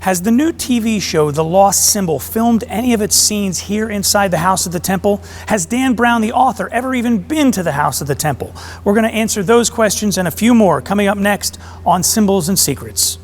Has the new TV show, The Lost Symbol, filmed any of its scenes here inside the House of the Temple? Has Dan Brown, the author, ever even been to the House of the Temple? We're going to answer those questions and a few more coming up next on Symbols and Secrets.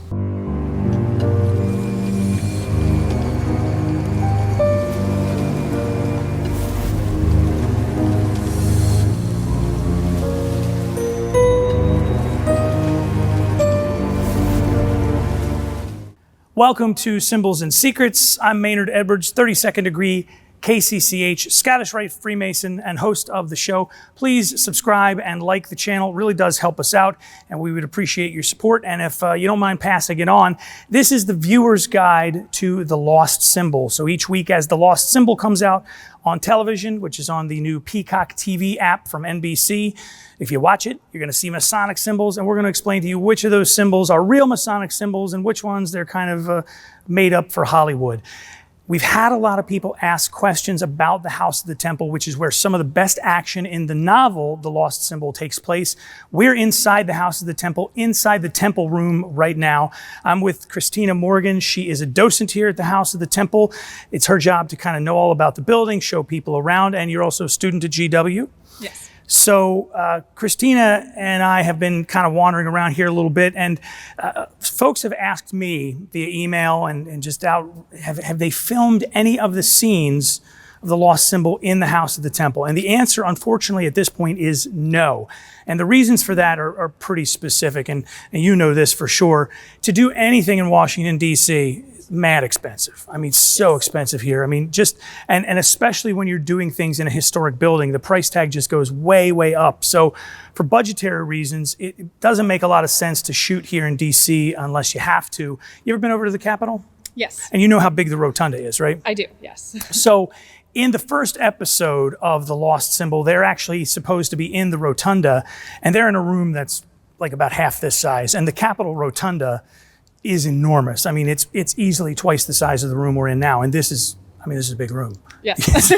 Welcome to Symbols and Secrets. I'm Maynard Edwards, 32nd degree KCCH, Scottish Rite Freemason, and host of the show. Please subscribe and like the channel. It really does help us out, and we would appreciate your support. And if you don't mind passing it on, this is the viewer's guide to the Lost Symbol. So each week as the Lost Symbol comes out on television, which is on the new Peacock TV app from NBC, if you watch it, you're going to see Masonic symbols, and we're going to explain to you which of those symbols are real Masonic symbols and which ones they're kind of made up for Hollywood. We've had a lot of people ask questions about the House of the Temple, which is where some of the best action in the novel, The Lost Symbol, takes place. We're inside the House of the Temple, inside the Temple room right now. I'm with Christina Morgan. She is a docent here at the House of the Temple. It's her job to kind of know all about the building, show people around, and you're also a student at GW. Yes. So Christina and I have been kind of wandering around here a little bit, and folks have asked me via email and just out, have they filmed any of the scenes of the Lost Symbol in the House of the Temple? And the answer, unfortunately, at this point is no. And the reasons for that are pretty specific, and you know this for sure. To do anything in Washington, D.C., mad expensive. I mean, so expensive here. I mean, just, and especially when you're doing things in a historic building, the price tag just goes way, way up. So for budgetary reasons, it doesn't make a lot of sense to shoot here in DC unless you have to. You ever been over to the Capitol? Yes. And you know how big the rotunda is, right? I do, yes. So in the first episode of The Lost Symbol, they're actually supposed to be in the rotunda, and they're in a room that's like about half this size. And the Capitol rotunda is enormous. I mean, it's easily twice the size of the room we're in now, and this is a big room. Yes.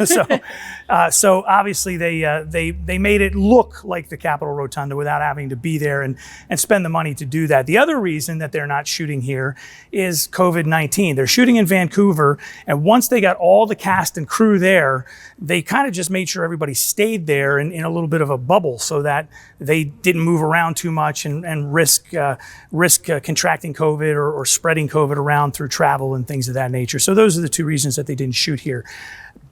So obviously they made it look like the Capitol Rotunda without having to be there and spend the money to do that. The other reason that they're not shooting here is COVID-19. They're shooting in Vancouver, and once they got all the cast and crew there, they kind of just made sure everybody stayed there in a little bit of a bubble so that they didn't move around too much and risk contracting COVID or spreading COVID around through travel and things of that nature. So those are the two reasons that they didn't shoot here.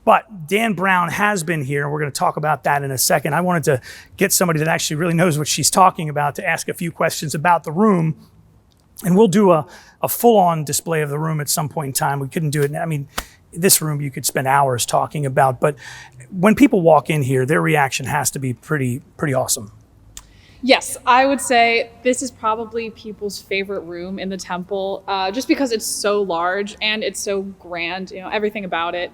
But Dan Brown has been here, and we're going to talk about that in a second. I wanted to get somebody that actually really knows what she's talking about to ask a few questions about the room. And we'll do a full-on display of the room at some point in time. We couldn't do it. I mean, this room you could spend hours talking about. But when people walk in here, their reaction has to be pretty awesome. Yes, I would say this is probably people's favorite room in the temple, just because it's so large and it's so grand, you know, everything about it.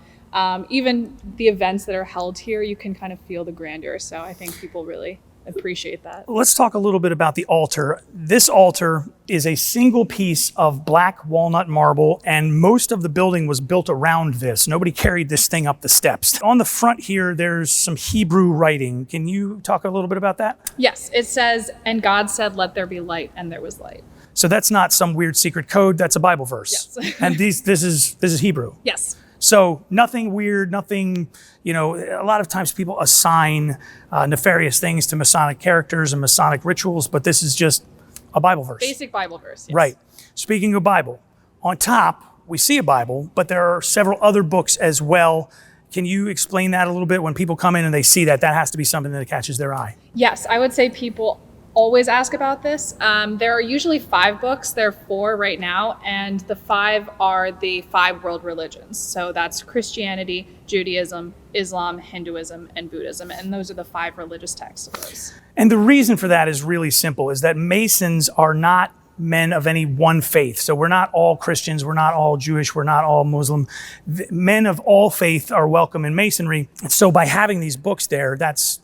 Even the events that are held here, you can kind of feel the grandeur. So I think people really appreciate that. Let's talk a little bit about the altar. This altar is a single piece of black walnut marble, and most of the building was built around this. Nobody carried this thing up the steps. On the front here, there's some Hebrew writing. Can you talk a little bit about that? Yes, it says, "And God said, let there be light, and there was light." So that's not some weird secret code, that's a Bible verse. Yes. And this is Hebrew. Yes. So nothing weird, nothing, you know, a lot of times people assign nefarious things to Masonic characters and Masonic rituals, but this is just a Bible verse. Basic Bible verse, yes. Right. Speaking of Bible, on top, we see a Bible, but there are several other books as well. Can you explain that a little bit? When people come in and they see that, that has to be something that catches their eye. Yes, I would say people always ask about this. There are usually 5 books. There are 4 right now, and the 5 are the 5 world religions. So that's Christianity, Judaism, Islam, Hinduism, and Buddhism, and those are the 5 religious texts of those. And the reason for that is really simple, is that Masons are not men of any one faith. So we're not all Christians, we're not all Jewish, we're not all Muslim. Men of all faith are welcome in Masonry. And so by having these books there, that's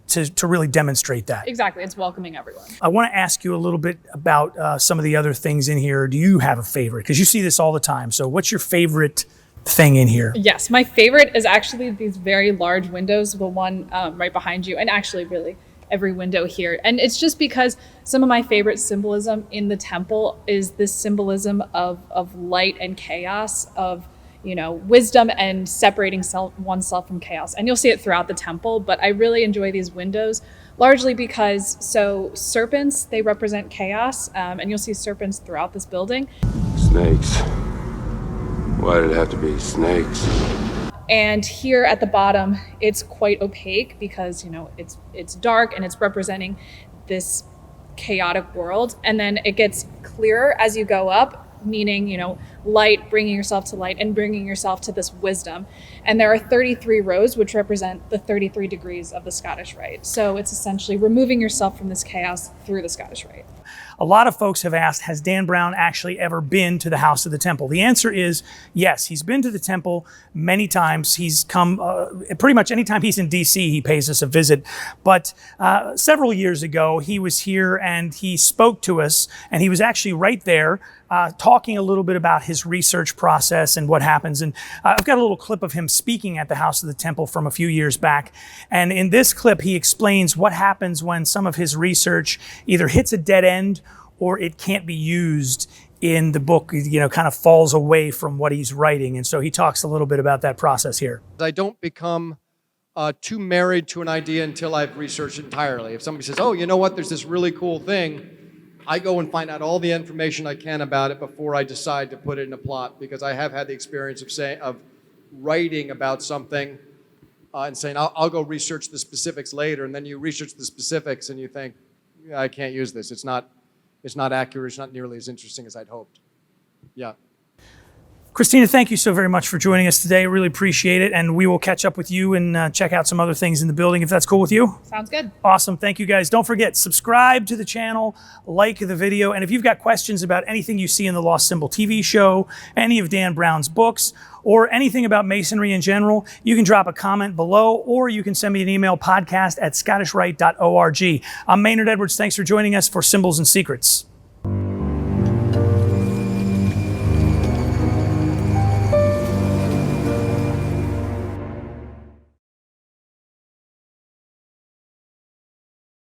to really demonstrate that. Exactly, it's welcoming everyone. I want to ask you a little bit about some of the other things in here. Do you have a favorite? Because you see this all the time. So what's your favorite thing in here? Yes, my favorite is actually these very large windows, the one right behind you, and actually really every window here. And it's just because some of my favorite symbolism in the temple is this symbolism of light and chaos, of, you know, wisdom and separating oneself from chaos. And you'll see it throughout the temple, but I really enjoy these windows largely because, so serpents, they represent chaos, and you'll see serpents throughout this building. Snakes. Why did it have to be snakes? And here at the bottom, it's quite opaque because, you know, it's dark and it's representing this chaotic world. And then it gets clearer as you go up, meaning, you know, light, bringing yourself to light and bringing yourself to this wisdom. And there are 33 rows, which represent the 33 degrees of the Scottish Rite. So it's essentially removing yourself from this chaos through the Scottish Rite. A lot of folks have asked, has Dan Brown actually ever been to the House of the Temple? The answer is yes. He's been to the temple many times. He's come pretty much anytime he's in DC, he pays us a visit. But several years ago, he was here and he spoke to us, and he was actually right there talking a little bit about his research process and what happens. And I've got a little clip of him speaking at the House of the Temple from a few years back. And in this clip, he explains what happens when some of his research either hits a dead end or it can't be used in the book, you know, kind of falls away from what he's writing. And so he talks a little bit about that process here. I don't become too married to an idea until I've researched entirely. If somebody says, oh, you know what, there's this really cool thing, I go and find out all the information I can about it before I decide to put it in a plot, because I have had the experience of writing about something and saying, I'll go research the specifics later, and then you research the specifics and you think, yeah, I can't use this. It's not accurate. It's not nearly as interesting as I'd hoped. Yeah. Christina, thank you so very much for joining us today. Really appreciate it. And we will catch up with you and check out some other things in the building if that's cool with you. Sounds good. Awesome. Thank you, guys. Don't forget, subscribe to the channel, like the video. And if you've got questions about anything you see in the Lost Symbol TV show, any of Dan Brown's books, or anything about Masonry in general, you can drop a comment below, or you can send me an email, podcast@scottishrite.org. I'm Maynard Edwards. Thanks for joining us for Symbols and Secrets.